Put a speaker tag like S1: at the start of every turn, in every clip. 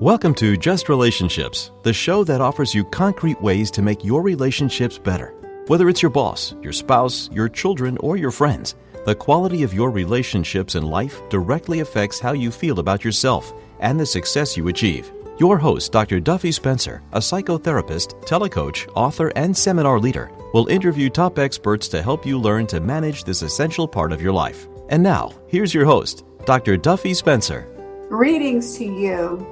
S1: Welcome to Just Relationships, the show that offers you concrete ways to make your relationships better. Whether it's your boss, your spouse, your children, or your friends, the quality of your relationships in life directly affects how you feel about yourself and the success you achieve. Your host, Dr. Duffy Spencer, a psychotherapist, telecoach, author, and seminar leader, will interview top experts to help you learn to manage this essential part of your life. And now, here's your host, Dr. Duffy Spencer.
S2: Greetings to you.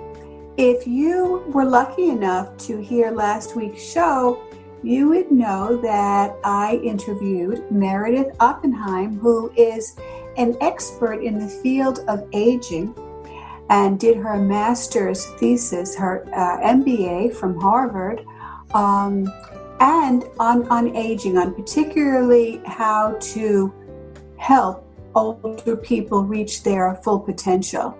S2: If you were lucky enough to hear last week's show, you would know that I interviewed Meredith Oppenheim, who is an expert in the field of aging and did her master's thesis, her MBA from Harvard, and on aging, on particularly how to help older people reach their full potential.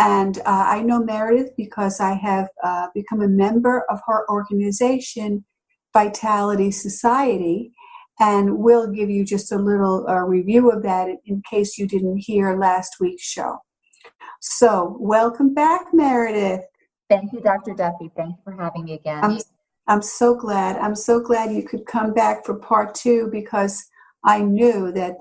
S2: And I know Meredith because I have become a member of her organization, Vitality Society, and we'll give you just a little review of that in case you didn't hear last week's show. So, welcome back, Meredith.
S3: Thank you, Dr. Duffy. Thank you for having me again.
S2: I'm so glad. I'm so glad you could come back for part two, because I knew that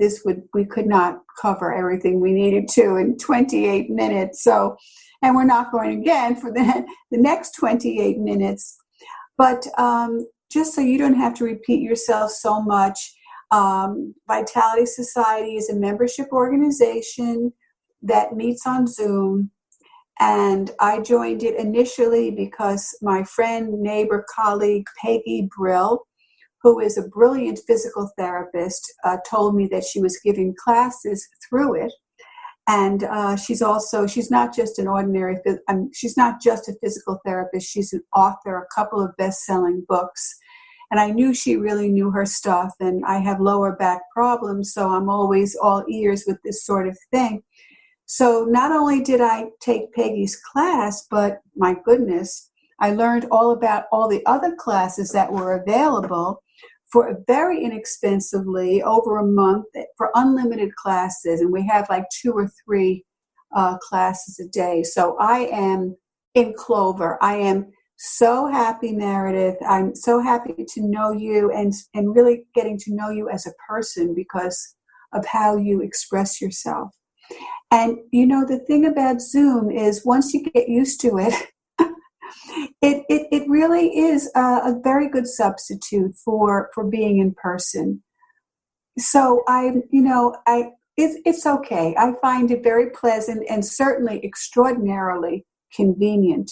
S2: we could not cover everything we needed to in 28 minutes. So, and we're not going again for the next 28 minutes. But just so you don't have to repeat yourself so much, Vitality Society is a membership organization that meets on Zoom. And I joined it initially because my friend, neighbor, colleague, Peggy Brill, who is a brilliant physical therapist, told me that she was giving classes through it. And she's not just she's not just a physical therapist, she's an author, a couple of best-selling books. And I knew she really knew her stuff, and I have lower back problems, so I'm always all ears with this sort of thing. So not only did I take Peggy's class, but my goodness, I learned all about all the other classes that were available for very inexpensively over a month for unlimited classes. And we have like 2 or 3 classes a day. So I am in clover. I am so happy, Meredith. I'm so happy to know you and really getting to know you as a person because of how you express yourself. And you know, the thing about Zoom is once you get used to it, it really is a very good substitute for being in person. So it's okay. I find it very pleasant and certainly extraordinarily convenient.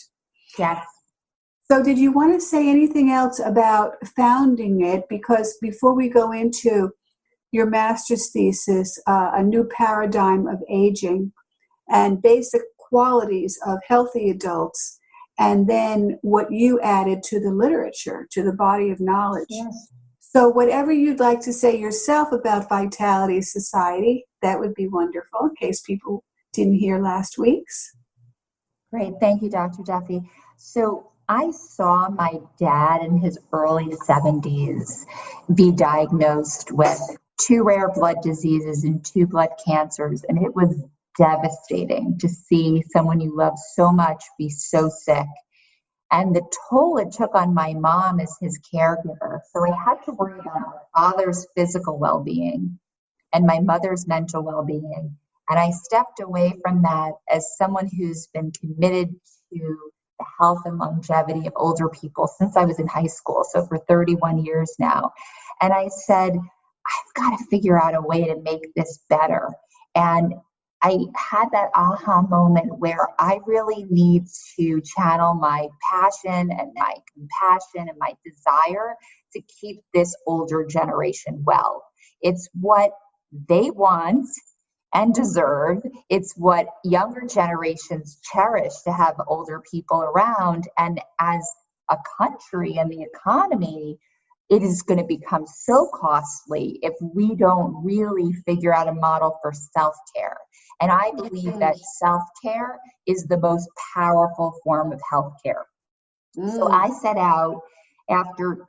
S3: Yes.
S2: So did you want to say anything else about founding it? Because before we go into your master's thesis, A New Paradigm of Aging and Basic Qualities of Healthy Adults, and then what you added to the literature, to the body of knowledge.
S3: Yes.
S2: So whatever you'd like to say yourself about Vitality Society, that would be wonderful in case people didn't hear last week's.
S3: Great. Thank you, Dr. Duffy. So I saw my dad in his early 70s be diagnosed with 2 rare blood diseases and 2 blood cancers, and it was devastating to see someone you love so much be so sick. And the toll it took on my mom as his caregiver. So I had to worry about my father's physical well-being and my mother's mental well-being. And I stepped away from that as someone who's been committed to the health and longevity of older people since I was in high school, so for 31 years now. And I said, I've got to figure out a way to make this better. And I had that aha moment where I really need to channel my passion and my compassion and my desire to keep this older generation well. It's what they want and deserve. It's what younger generations cherish, to have older people around. And as a country and the economy, it is going to become so costly if we don't really figure out a model for self-care. And I believe that self-care is the most powerful form of healthcare. So I set out after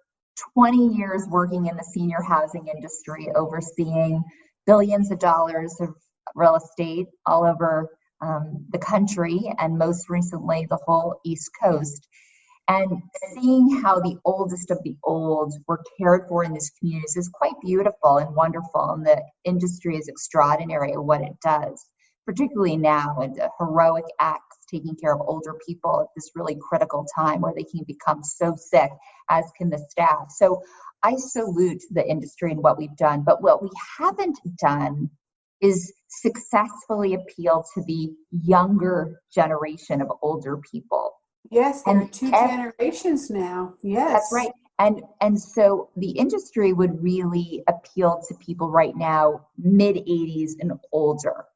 S3: 20 years working in the senior housing industry, overseeing billions of dollars of real estate all over the country and most recently the whole East Coast. And seeing how the oldest of the old were cared for in these communities is quite beautiful and wonderful. And the industry is extraordinary at what it does, particularly now, and the heroic acts taking care of older people at this really critical time where they can become so sick, as can the staff. So I salute the industry and what we've done. But what we haven't done is successfully appeal to the younger generation of older people.
S2: Yes, there are two generations now. Yes.
S3: That's right. And so the industry would really appeal to people right now, mid-80s and older.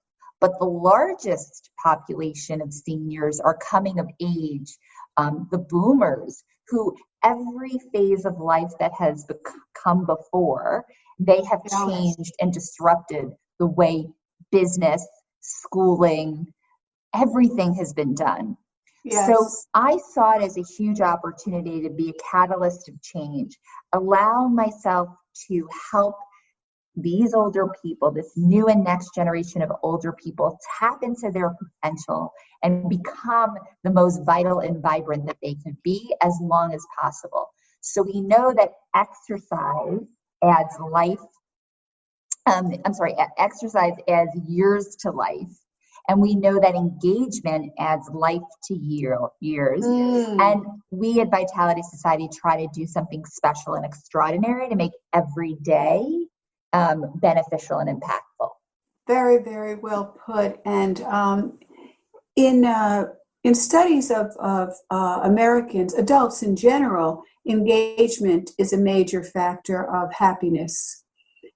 S3: But the largest population of seniors are coming of age, the boomers, who every phase of life that has come before, they have changed and disrupted the way business, schooling, everything has been done.
S2: Yes.
S3: So I saw it as a huge opportunity to be a catalyst of change, allow myself to help these older people, this new and next generation of older people, tap into their potential and become the most vital and vibrant that they can be as long as possible. So we know that exercise adds exercise adds years to life. And we know that engagement adds life to years. And we at Vitality Society try to do something special and extraordinary to make every day beneficial and impactful.
S2: Very, very well put. And in studies of Americans, adults in general, engagement is a major factor of happiness.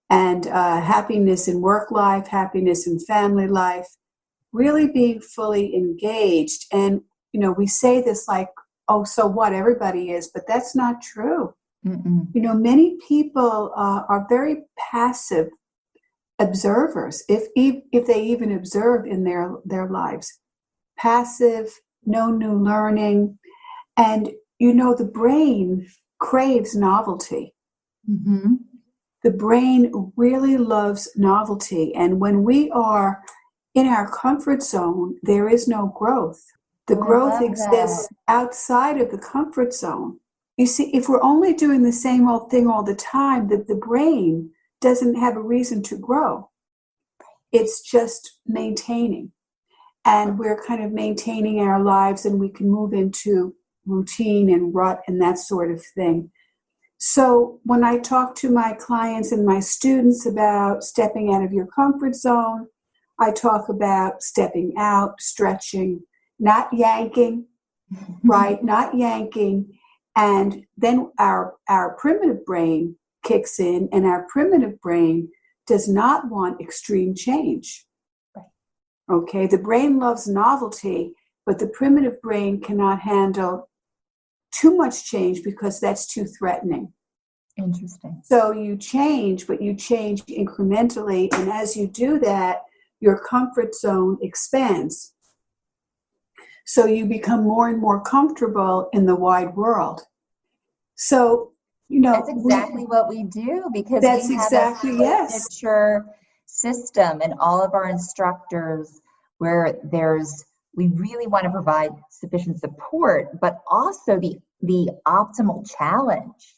S2: And happiness in work life, happiness in family life, really being fully engaged. And, we say this like, oh, so what, everybody is, but that's not true.
S3: Mm-mm.
S2: Many people are very passive observers, if they even observe in their lives. Passive, no new learning. And, the brain craves novelty.
S3: Mm-hmm.
S2: The brain really loves novelty. And when we are in our comfort zone, there is no growth. The growth exists outside of the comfort zone. You see, if we're only doing the same old thing all the time, the brain doesn't have a reason to grow. It's just maintaining. And we're kind of maintaining our lives, and we can move into routine and rut and that sort of thing. So when I talk to my clients and my students about stepping out of your comfort zone, I talk about stepping out, stretching, not yanking, right? Not yanking. And then our primitive brain kicks in, and our primitive brain does not want extreme change. Okay, the brain loves novelty, but the primitive brain cannot handle too much change because that's too threatening.
S3: Interesting.
S2: So you change, but you change incrementally. And as you do that, your comfort zone expands. So you become more and more comfortable in the wide world. So,
S3: that's exactly what we do, because
S2: that's
S3: we have
S2: exactly,
S3: a signature system and all of our instructors where we really want to provide sufficient support, but also the optimal challenge,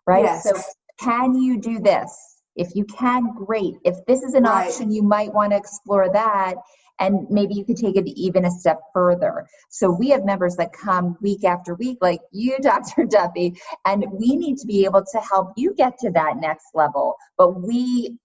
S3: right?
S2: Yes.
S3: So can you do this? If you can, great. If this is an option, you might want to explore that. And maybe you could take it even a step further. So we have members that come week after week, like you, Dr. Duffy, and we need to be able to help you get to that next level. But we,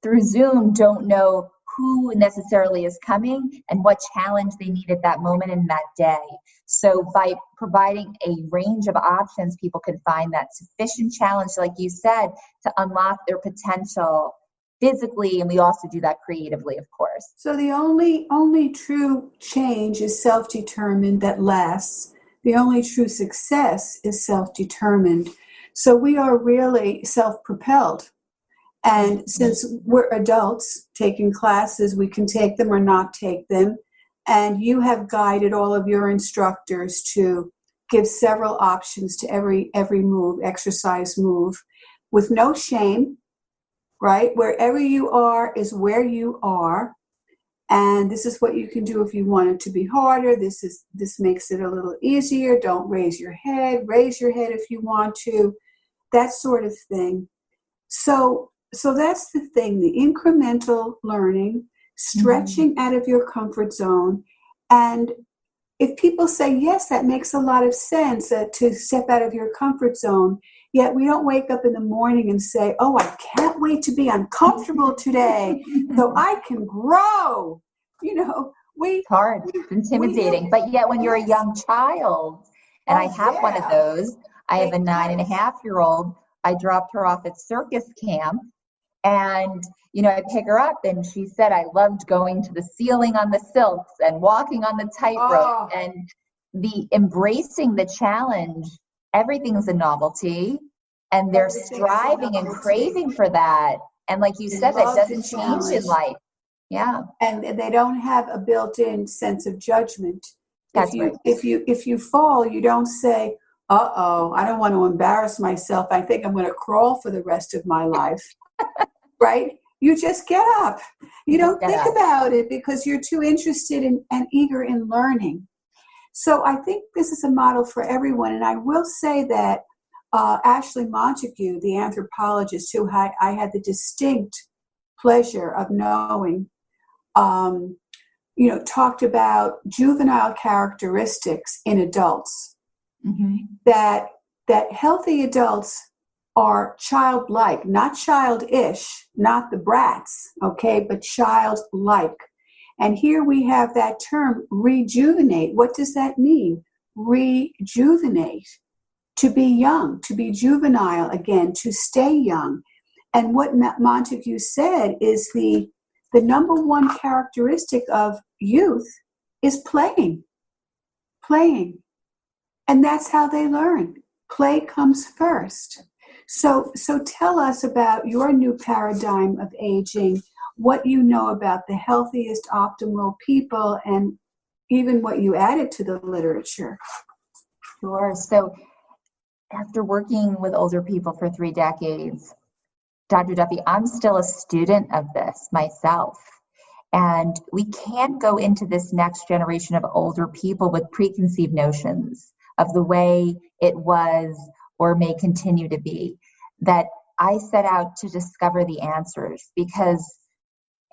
S3: through Zoom, don't know who necessarily is coming and what challenge they need at that moment in that day. So by providing a range of options, people can find that sufficient challenge, like you said, to unlock their potential physically, and we also do that creatively, of course.
S2: So the only true change is self-determined that lasts. The only true success is self-determined. So we are really self-propelled. And since we're adults taking classes, we can take them or not take them. And you have guided all of your instructors to give several options to every move, exercise move, with no shame, right? Wherever you are is where you are. And this is what you can do if you want it to be harder. This makes it a little easier. Don't raise your head. Raise your head if you want to. That sort of thing. So that's the thing, the incremental learning, stretching out of your comfort zone. And if people say, yes, that makes a lot of sense to step out of your comfort zone, yet we don't wake up in the morning and say, oh, I can't wait to be uncomfortable today so I can grow.
S3: It's hard, it's intimidating. But yet when you're a young child, and I have one of those, I have a 9.5-year-old, I dropped her off at circus camp, and I pick her up, and she said, I loved going to the ceiling on the silks and walking on the tightrope, and the embracing the challenge. Everything's a novelty, and they're striving and craving for that. And like you said, that doesn't change in life. Yeah.
S2: And they don't have a built-in sense of judgment.
S3: That's right.
S2: If you fall, you don't say, uh-oh, I don't want to embarrass myself. I think I'm going to crawl for the rest of my life. Right? You just get up. You don't think about it because you're too interested in and eager in learning. So I think this is a model for everyone. And I will say that Ashley Montague, the anthropologist who I had the distinct pleasure of knowing, talked about juvenile characteristics in adults. Mm-hmm. That healthy adults are childlike, not childish, not the brats, okay, but childlike. And here we have that term, rejuvenate. What does that mean? Rejuvenate. To be young, to be juvenile again, to stay young. And what Montague said is the number one characteristic of youth is playing. Playing. And that's how they learn. Play comes first. So tell us about your new paradigm of aging, what you know about the healthiest, optimal people, and even what you added to the literature.
S3: Sure. So after working with older people for 3 decades, Dr. Duffy, I'm still a student of this myself. And we can't go into this next generation of older people with preconceived notions of the way it was or may continue to be. That I set out to discover the answers, because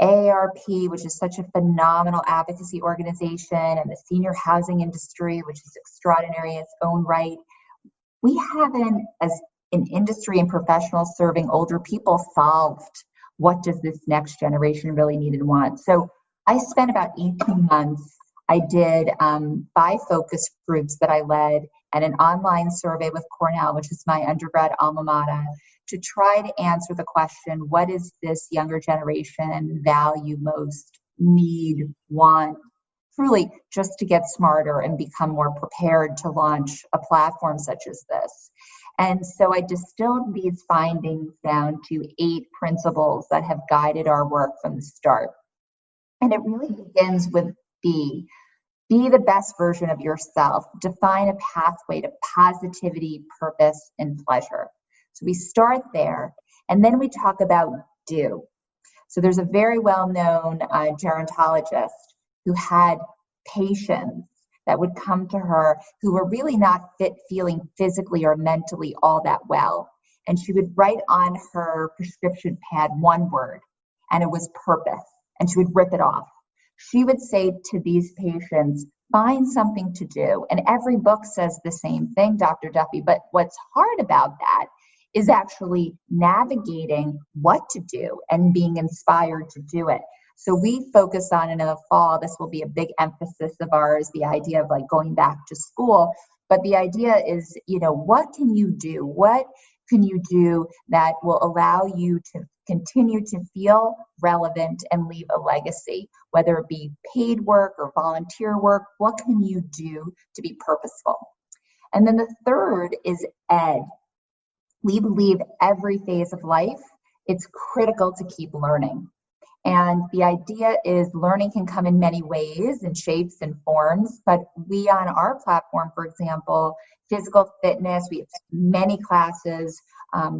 S3: AARP, which is such a phenomenal advocacy organization, and the senior housing industry, which is extraordinary in its own right, we haven't, as an industry and professionals serving older people, solved what does this next generation really need and want. So I spent about 18 months. I did 5 focus groups that I led and an online survey with Cornell, which is my undergrad alma mater, to try to answer the question, what is this younger generation value most, need, want, truly just to get smarter and become more prepared to launch a platform such as this. And so I distilled these findings down to 8 principles that have guided our work from the start. And it really begins with B. Be the best version of yourself. Define a pathway to positivity, purpose, and pleasure. So we start there, and then we talk about do. So there's a very well-known gerontologist who had patients that would come to her who were really not feeling physically or mentally all that well. And she would write on her prescription pad one word, and it was purpose, and she would rip it off. She would say to these patients, find something to do. And every book says the same thing, Dr. Duffy. But what's hard about that is actually navigating what to do and being inspired to do it. So we focus on, in the fall, this will be a big emphasis of ours, the idea of like going back to school. But the idea is, what can you do? What can you do that will allow you to continue to feel relevant and leave a legacy, whether it be paid work or volunteer work? What can you do to be purposeful? And then the third is ed. We believe every phase of life, it's critical to keep learning. And the idea is learning can come in many ways and shapes and forms, but we on our platform, for example, physical fitness, we have many classes.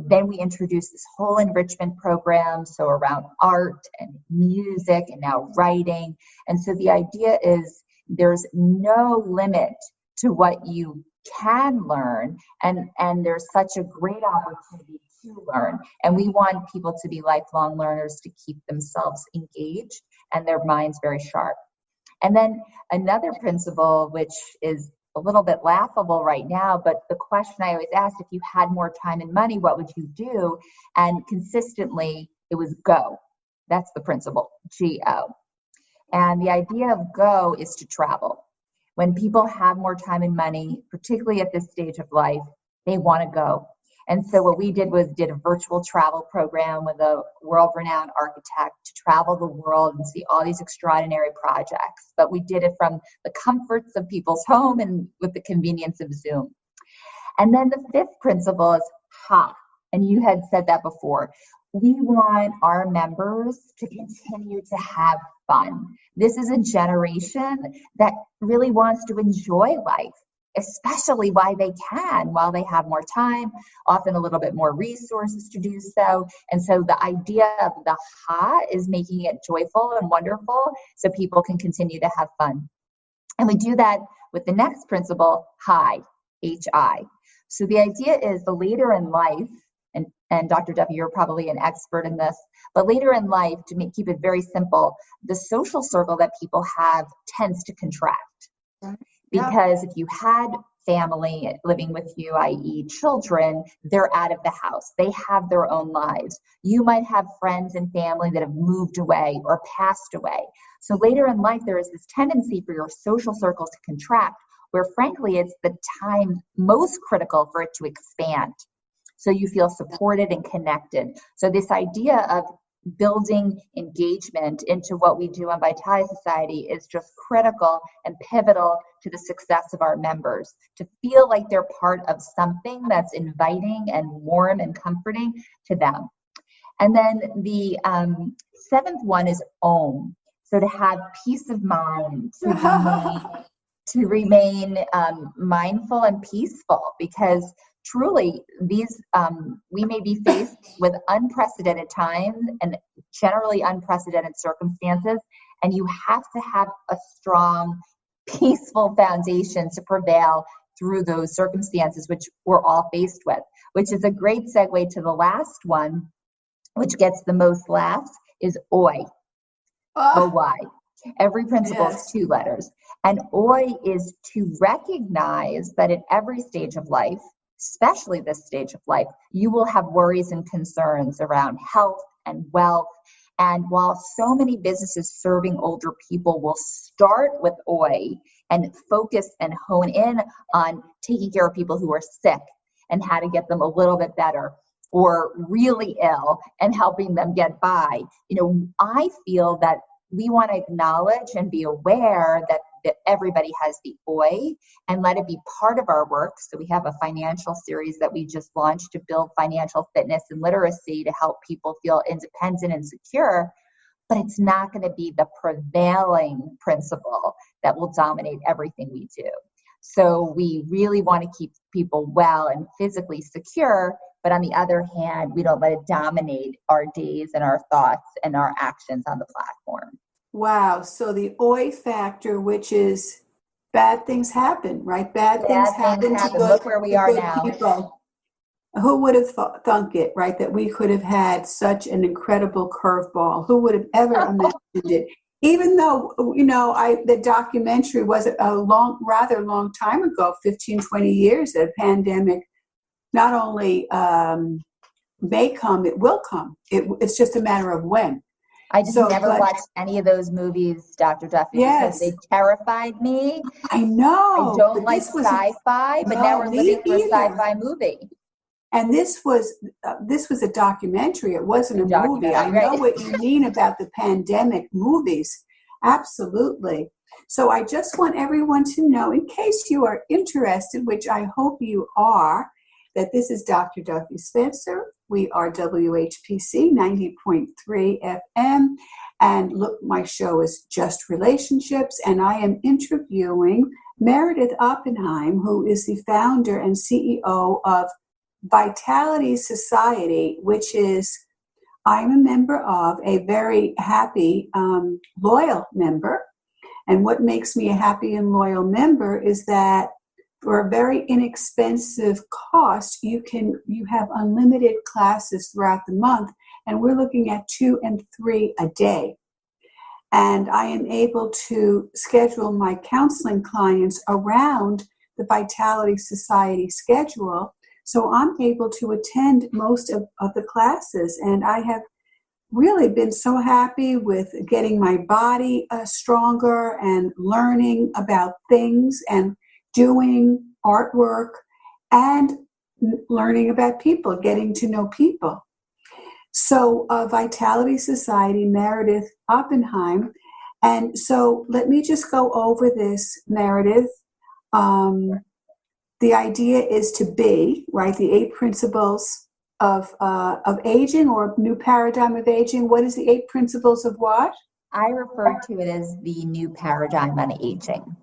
S3: Then we introduce this whole enrichment program, so around art and music and now writing. And so the idea is there's no limit to what you can learn, and there's such a great opportunity to learn. And we want people to be lifelong learners to keep themselves engaged and their minds very sharp. And then another principle, which is a little bit laughable right now, but the question I always ask, if you had more time and money, what would you do? And consistently, it was go. That's the principle, G-O. And the idea of go is to travel. When people have more time and money, particularly at this stage of life, they want to go. And so what we did was did a virtual travel program with a world-renowned architect to travel the world and see all these extraordinary projects. But we did it from the comforts of people's home and with the convenience of Zoom. And then the fifth principle is ha. And you had said that before. We want our members to continue to have fun. This is a generation that really wants to enjoy life, especially while they can, while they have more time, often a little bit more resources to do so. And so the idea of the ha is making it joyful and wonderful so people can continue to have fun. And we do that with the next principle, hi, H-I. So the idea is the later in life, and Dr. Duffy, you're probably an expert in this, but later in life, keep it very simple, the social circle that people have tends to contract. Because if you had family living with you, i.e. children, they're out of the house. They have their own lives. You might have friends and family that have moved away or passed away. So later in life, there is this tendency for your social circle to contract, where frankly, it's the time most critical for it to expand. So you feel supported and connected. So this idea of building engagement into what we do on Vitality Society is just critical and pivotal to the success of our members, to feel like they're part of something that's inviting and warm and comforting to them. And then the seventh one is OM. So to have peace of mind, to remain mindful and peaceful, because truly, these we may be faced with unprecedented times and generally unprecedented circumstances, and you have to have a strong, peaceful foundation to prevail through those circumstances, which we're all faced with, which is a great segue to the last one, which gets the most laughs, is OI. O-Y. Every principle is 2 letters. And OI is to recognize that at every stage of life, especially this stage of life, you will have worries and concerns around health and wealth. And while so many businesses serving older people will start with OI and focus and hone in on taking care of people who are sick and how to get them a little bit better, or really ill and helping them get by, I feel that we want to acknowledge and be aware that everybody has the OI and let it be part of our work. So we have a financial series that we just launched to build financial fitness and literacy to help people feel independent and secure, but it's not going to be the prevailing principle that will dominate everything we do. So we really want to keep people well and physically secure, but on the other hand, we don't let it dominate our days and our thoughts and our actions on the platform.
S2: Wow. So the OI factor, which is bad things happen, right? Bad things happen to good,
S3: look where we are now.
S2: People. Who would have thunk it, right? That we could have had such an incredible curveball. Who would have ever imagined it? Even though, the documentary was a rather long time ago, 15, 20 years, that a pandemic not only may come, it will come. It's just a matter of when.
S3: I just never watched any of those movies, Dr. Duffy, because they terrified me.
S2: I know.
S3: I don't like sci-fi, but now we're living through a sci-fi movie.
S2: And this was a documentary. It wasn't a movie. I know what you mean about the pandemic movies. Absolutely. So I just want everyone to know, in case you are interested, which I hope you are, that this is Dr. Duffy Spencer, We are WHPC 90.3 FM. And look, my show is Just Relationships, and I am interviewing Meredith Oppenheim, who is the founder and CEO of Vitality Society, which is, I'm a member of, a very happy, loyal member. And what makes me a happy and loyal member is that for a very inexpensive cost, you have unlimited classes throughout the month, and we're looking at 2 and 3 a day. And I am able to schedule my counseling clients around the Vitality Society schedule, so I'm able to attend most of the classes. And I have really been so happy with getting my body stronger and learning about things and doing artwork and learning about people, getting to know people. So Vitality Society, Meredith Oppenheim. And so let me just go over this, Meredith. The idea is to be, right, the 8 principles of aging, or new paradigm of aging. What is the 8 principles of what?
S3: I refer to it as the new paradigm on aging.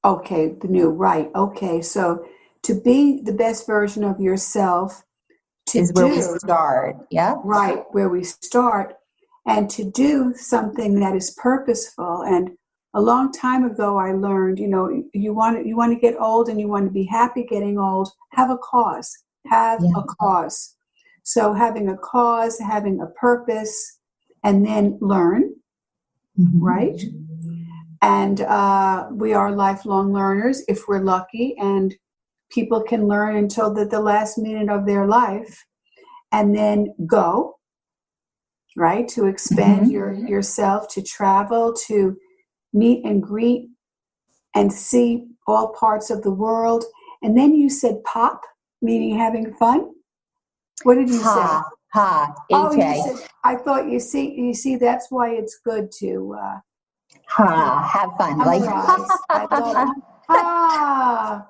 S2: Okay, the new, right. Okay, so to be the best version of yourself
S3: is where we start. Yeah.
S2: Right, where we start, and to do something that is purposeful. And a long time ago, I learned, you want to get old and you want to be happy getting old, have a cause. Have a cause. So having a cause, having a purpose, and then learn, right? And we are lifelong learners if we're lucky, and people can learn until the last minute of their life, and then go, right? To expand yourself, to travel, to meet and greet and see all parts of the world. And then you said pop, meaning having fun. What did you say?
S3: Oh,
S2: you said, I thought you see, that's why it's good to
S3: have fun. Like
S2: I love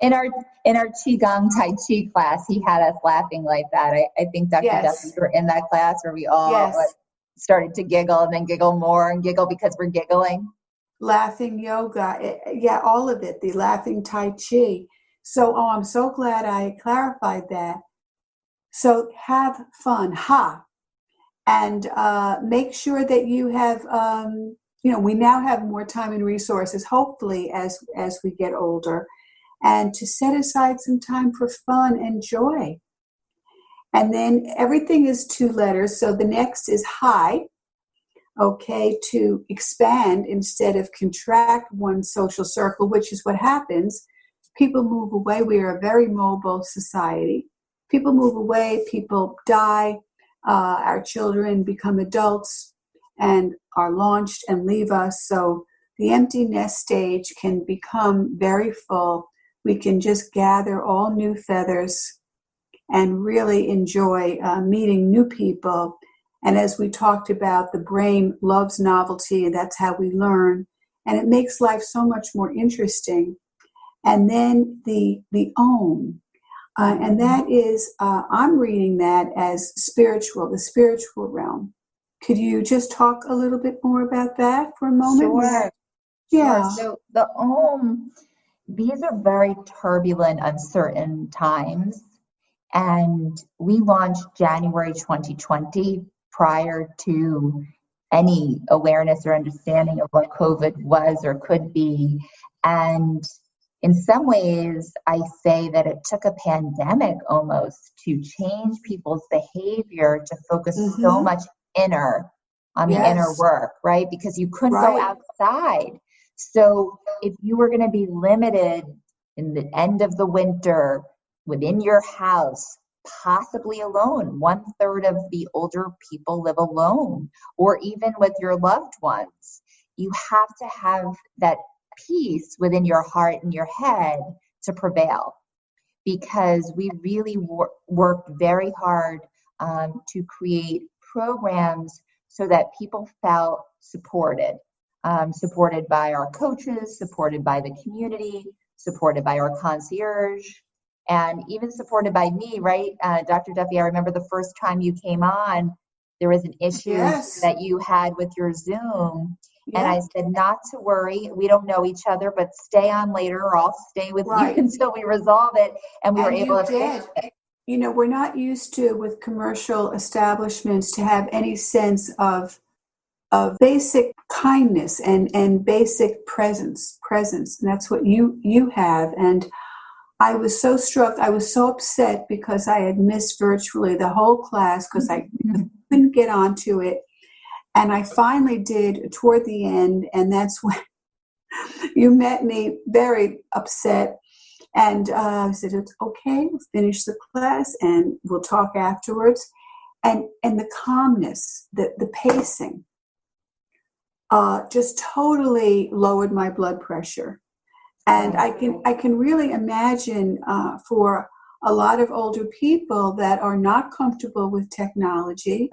S2: it.
S3: In our Qigong Tai Chi class, he had us laughing like that. I think Dr. Duffy, were in that class where we all started to giggle and then giggle more and giggle because we're giggling.
S2: Laughing yoga, all of it, the laughing Tai Chi. So, I'm so glad I clarified that. So have fun, and make sure that you have, we now have more time and resources, hopefully, as we get older, and to set aside some time for fun and joy. And then everything is 2 letters. So the next is high, okay, to expand instead of contract one's social circle, which is what happens. People move away. We are a very mobile society. People move away, people die, our children become adults and are launched and leave us. So the empty nest stage can become very full. We can just gather all new feathers and really enjoy meeting new people. And as we talked about, the brain loves novelty, and that's how we learn. And it makes life so much more interesting. And then the Om. And that is, I'm reading that as spiritual, the spiritual realm. Could you just talk a little bit more about that for a moment?
S3: Sure.
S2: Yeah.
S3: So the Om, these are very turbulent, uncertain times. And we launched January 2020 prior to any awareness or understanding of what COVID was or could be. And in some ways, I say that it took a pandemic almost to change people's behavior to focus so much on the inner work, right? Because you couldn't go outside. So if you were going to be limited in the end of the winter within your house, possibly alone, 1/3 of the older people live alone, or even with your loved ones, you have to have that peace within your heart and your head to prevail, because we really worked very hard to create programs so that people felt supported by our coaches, supported by the community, supported by our concierge, and even supported by me, right? Dr. Duffy, I remember the first time you came on, there was an issue
S2: Yes.
S3: that you had with your Zoom.
S2: Yeah.
S3: And I said, not to worry. We don't know each other, but stay on later, or I'll stay with
S2: Right.
S3: you until we resolve it. And we were able to fix it.
S2: You know, we're not used to, with commercial establishments, to have any sense of basic kindness and basic presence. And that's what you have. And I was so struck. I was so upset because I had missed virtually the whole class because I couldn't get onto it. And I finally did toward the end. And that's when you met me very upset. And I said, it's okay, we'll finish the class and we'll talk afterwards. And the calmness, the pacing, just totally lowered my blood pressure. And I can really imagine for a lot of older people that are not comfortable with technology.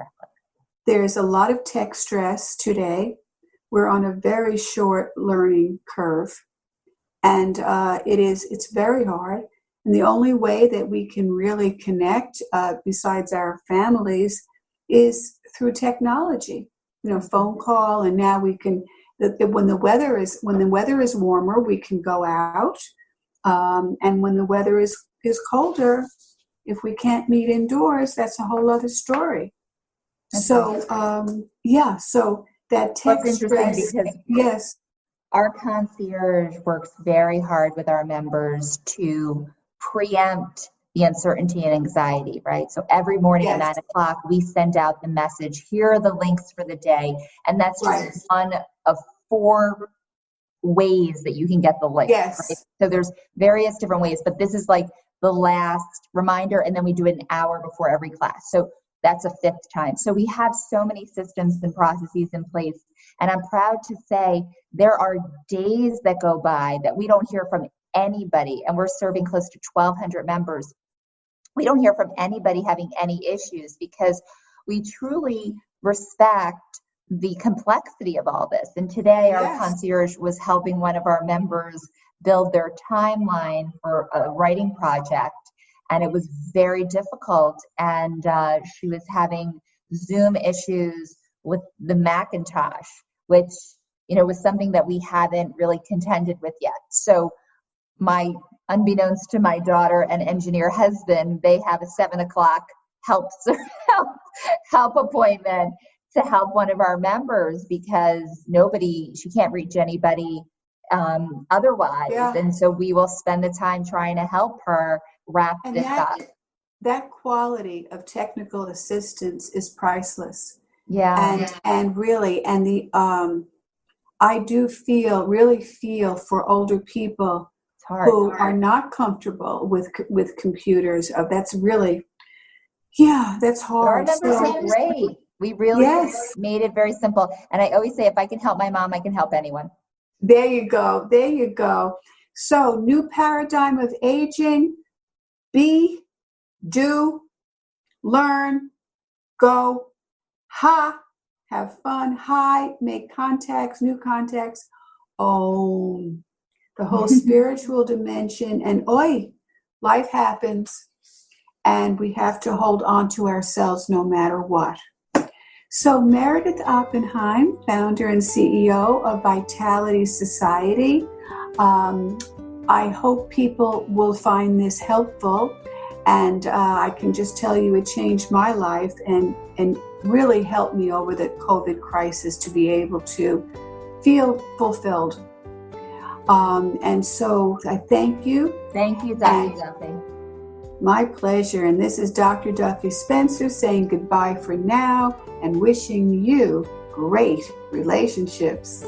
S2: There's a lot of tech stress today. We're on a very short learning curve. And it's very hard. And the only way that we can really connect, besides our families, is through technology. You know, phone call, and now we can. When the weather is warmer, we can go out. And when the weather is colder, if we can't meet indoors, that's a whole other story. So that tech stress.
S3: Because
S2: yes.
S3: Our concierge works very hard with our members to preempt the uncertainty and anxiety, right? So every morning at 9 o'clock, we send out the message, here are the links for the day. And that's just one of 4 ways that you can get the link.
S2: Yes.
S3: Right? So there's various different ways, but this is like the last reminder, and then we do it an hour before every class. So that's a 5th time. So we have so many systems and processes in place. And I'm proud to say there are days that go by that we don't hear from anybody, and we're serving close to 1,200 members. We don't hear from anybody having any issues because we truly respect the complexity of all this. And today our concierge was helping one of our members build their timeline for a writing project. And it was very difficult. And she was having Zoom issues with the Macintosh, which, you know, was something that we haven't really contended with yet. So unbeknownst to my daughter and engineer husband, they have a 7 o'clock help appointment to help one of our members because she can't reach anybody otherwise. Yeah. And so we will spend the time trying to help her wrap this up.
S2: That quality of technical assistance is priceless.
S3: Yeah.
S2: And really, and I do really feel for older people who are not comfortable with computers. That's really, that's hard.
S3: Our members are great. We really made it very simple. And I always say, if I can help my mom, I can help anyone.
S2: There you go. So, new paradigm of aging: be, do, learn, go, have fun, make contacts, new contacts, own the whole spiritual dimension. And life happens, and we have to hold on to ourselves no matter what. So Meredith Oppenheim, founder and CEO of Vitality Society. I hope people will find this helpful, and I can just tell you it changed my life and really helped me over the COVID crisis to be able to feel fulfilled. And so I thank you.
S3: Thank you, Dr. Duffy.
S2: My pleasure. And this is Dr. Duffy Spencer saying goodbye for now and wishing you great relationships.